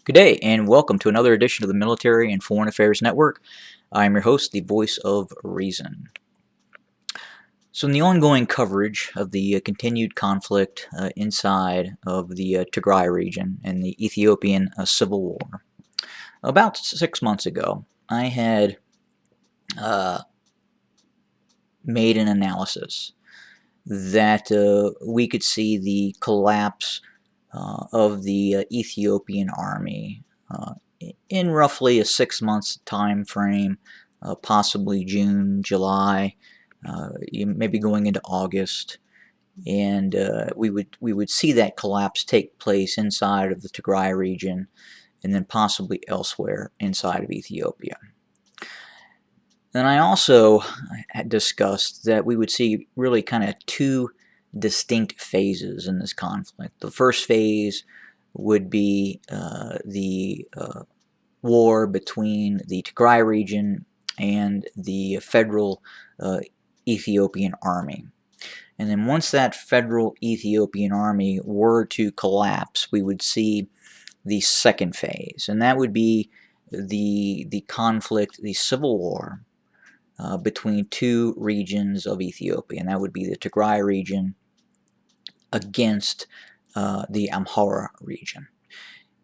Good day, and welcome to another edition of the Military and Foreign Affairs Network. I'm your host, the voice of reason. So, in the ongoing coverage of the continued conflict inside of the Tigray region and the Ethiopian civil war, about 6 months ago, I had uh, made an analysis that we could see the collapse of the Ethiopian army uh, in roughly a 6 months time frame, possibly June, July, maybe going into August, and we would see that collapse take place inside of the Tigray region, and then possibly elsewhere inside of Ethiopia. Then I also had discussed that we would see really kind of two distinct phases in this conflict. The first phase would be the war between the Tigray region and the federal uh, Ethiopian army. And then once that federal Ethiopian army were to collapse, we would see the second phase, and that would be the conflict, the civil war between two regions of Ethiopia, and that would be the Tigray region against the Amhara region.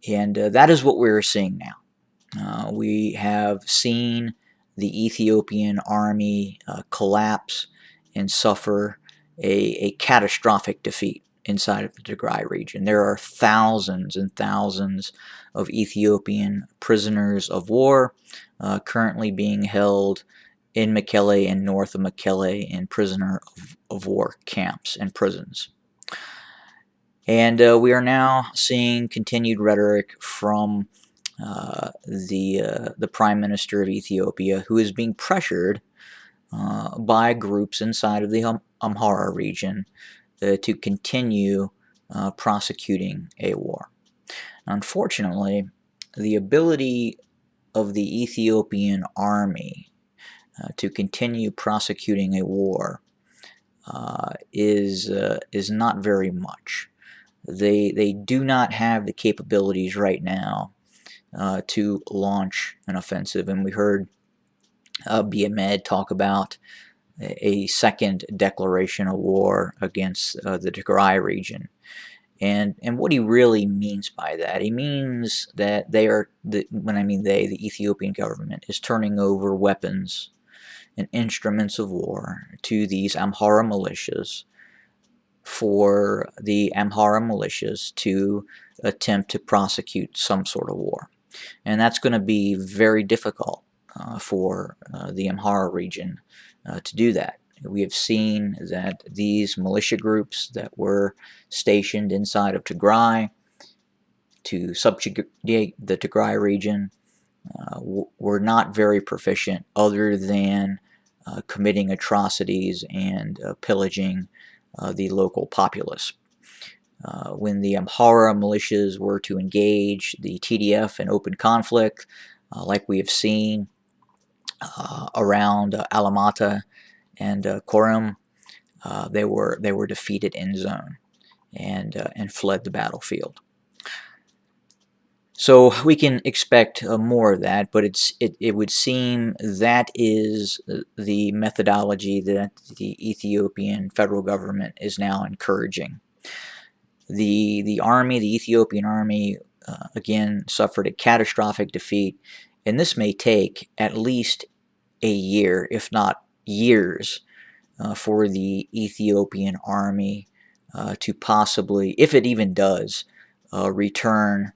And that is what we're seeing now. We have seen the Ethiopian army collapse and suffer a catastrophic defeat inside of the Tigray region. There are thousands and thousands of Ethiopian prisoners of war currently being held in Mekelle and north of Mekelle in prisoner of war camps and prisons. And we are now seeing continued rhetoric from the Prime Minister of Ethiopia, who is being pressured by groups inside of the Amhara region to continue prosecuting a war. Unfortunately, the ability of the Ethiopian army to continue prosecuting a war is not very much. They do not have the capabilities right now to launch an offensive, and we heard Abiy Ahmed talk about a second declaration of war against the Tigray region. And what he really means by that, he means that they are, when I mean they, the Ethiopian government is turning over weapons and instruments of war to these Amhara militias for the Amhara militias to attempt to prosecute some sort of war. And that's going to be very difficult for the Amhara region to do that. We have seen that these militia groups that were stationed inside of Tigray to subjugate the Tigray region were not very proficient, other than committing atrocities and pillaging the local populace. When the Amhara militias were to engage the TDF in open conflict, like we have seen around Alamata and Korum, they were defeated in zone and fled the battlefield. So we can expect more of that, but it would seem that is the methodology that the Ethiopian federal government is now encouraging. The army, the Ethiopian army, again suffered a catastrophic defeat, and this may take at least a year, if not years, for the Ethiopian army to possibly, if it even does, return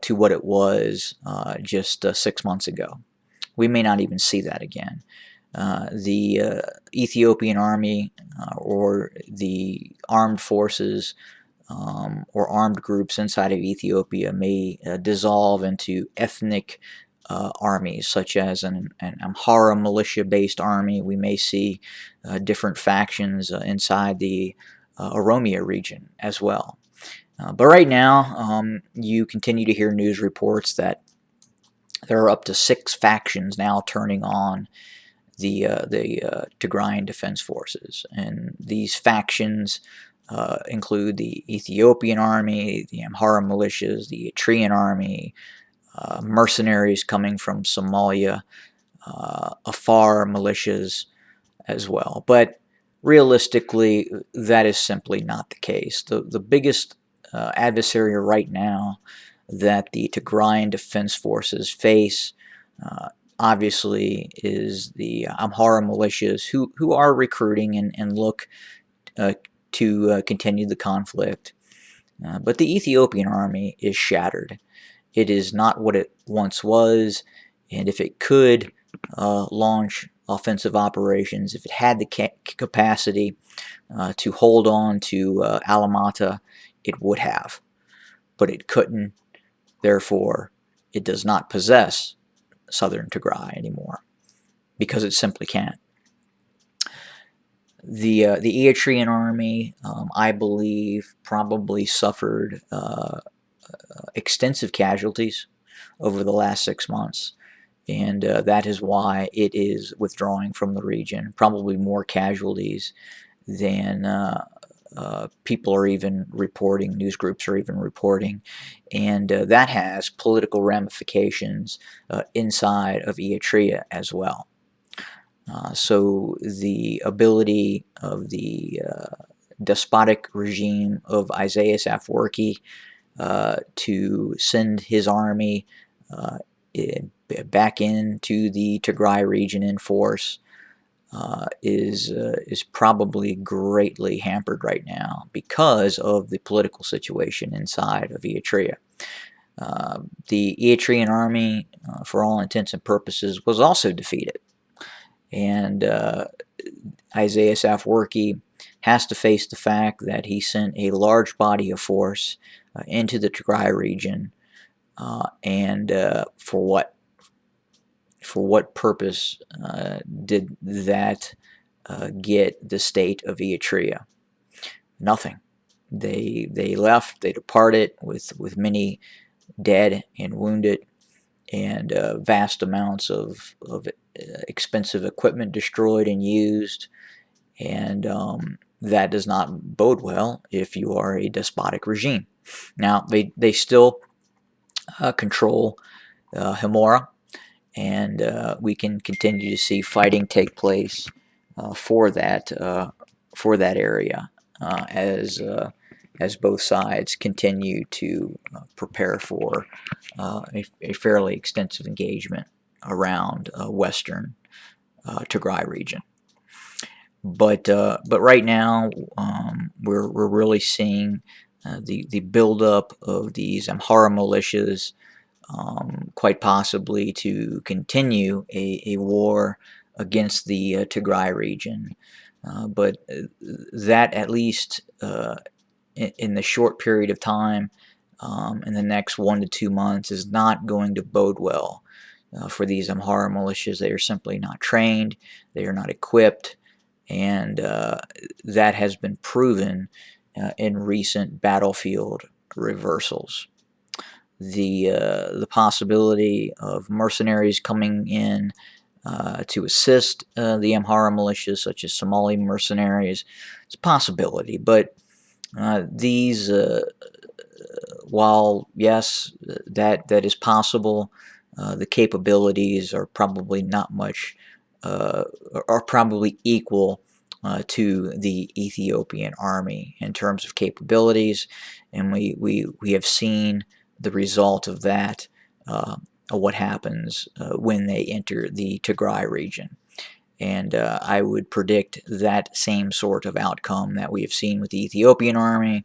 to what it was just 6 months ago. We may not even see that again. The Ethiopian army or the armed forces or armed groups inside of Ethiopia may dissolve into ethnic armies, such as an Amhara militia-based army. We may see different factions inside the Oromia region as well. But right now, you continue to hear news reports there are up to 6 factions now turning on the Tigrayan Defense Forces, and these factions include the Ethiopian army, the Amhara militias, the Eritrean army, mercenaries coming from Somalia, Afar militias as well. But realistically, that is simply not the case. The biggest adversary right now that the Tigrayan Defense Forces face obviously is the Amhara militias who are recruiting and look to continue the conflict. But the Ethiopian army is shattered. It is not what it once was, and if it could launch offensive operations, if it had the capacity to hold on to Alamata, it would have. But it couldn't, therefore, it does not possess southern Tigray anymore, because it simply can't. The Eritrean army, I believe, probably suffered extensive casualties over the last 6 months, and that is why it is withdrawing from the region. Probably more casualties than people are even reporting, news groups are even reporting, and that has political ramifications inside of Eritrea as well. So the ability of the despotic regime of Isaias Afwerki to send his army back into the Tigray region in force is probably greatly hampered right now because of the political situation inside of Eritrea. The Eritrean army, for all intents and purposes, was also defeated, and Isaias Afwerki has to face the fact that he sent a large body of force into the Tigray region, and for what? For what purpose did that get the state of Eritrea? Nothing. They left. They departed with many dead and wounded, and vast amounts of expensive equipment destroyed and used, and that does not bode well if you are a despotic regime. Now, they still control Himora, and we can continue to see fighting take place for that area as both sides continue to prepare for a fairly extensive engagement around western Tigray region. But right now we're really seeing the buildup of these Amhara militias, quite possibly to continue a war against the Tigray region. But that, at least in the short period of time, in the next 1 to 2 months, is not going to bode well for these Amhara militias. They are simply not trained, they are not equipped, and that has been proven in recent battlefield reversals. The possibility of mercenaries coming in to assist the Amhara militias, such as Somali mercenaries, it's a possibility. But these, while yes, that is possible, the capabilities are probably not much, are probably equal to the Ethiopian army in terms of capabilities, and we have seen the result of that, what happens when they enter the Tigray region. And I would predict that same sort of outcome that we have seen with the Ethiopian army,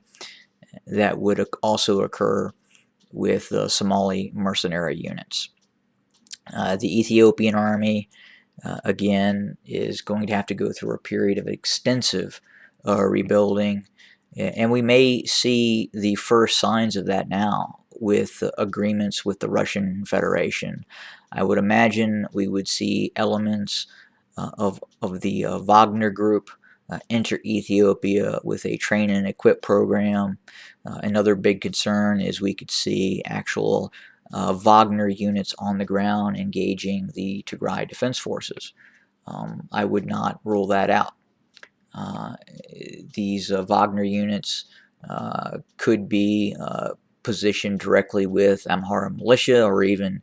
that would also occur with the Somali mercenary units. The Ethiopian army, again, is going to have to go through a period of extensive rebuilding, and we may see the first signs of that now with agreements with the Russian Federation. I would imagine we would see elements of the Wagner group enter Ethiopia with a train and equip program. Another big concern is we could see actual Wagner units on the ground engaging the Tigray Defense Forces. I would not rule that out. these Wagner units could be positioned directly with Amhara militia or even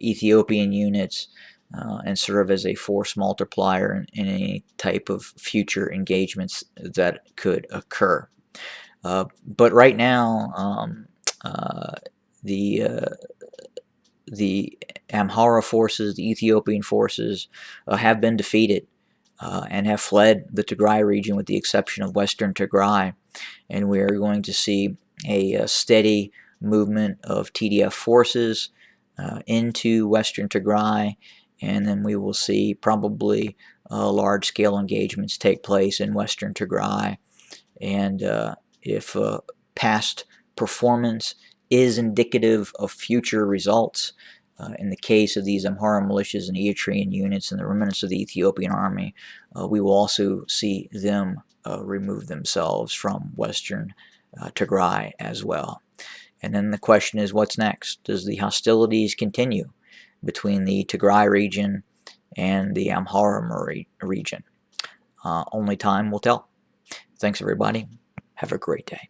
Ethiopian units and serve as a force multiplier in any type of future engagements that could occur. But right now, the the Amhara forces, the Ethiopian forces, have been defeated and have fled the Tigray region with the exception of western Tigray. And we are going to see a steady movement of TDF forces into western Tigray, and then we will see probably large-scale engagements take place in western Tigray. And if past performance is indicative of future results, in the case of these Amhara militias and Eritrean units and the remnants of the Ethiopian army, we will also see them remove themselves from western Tigray as well. And then the question is, what's next? Does the hostilities continue between the Tigray region and the Amhara region? Only time will tell. Thanks, everybody. Have a great day.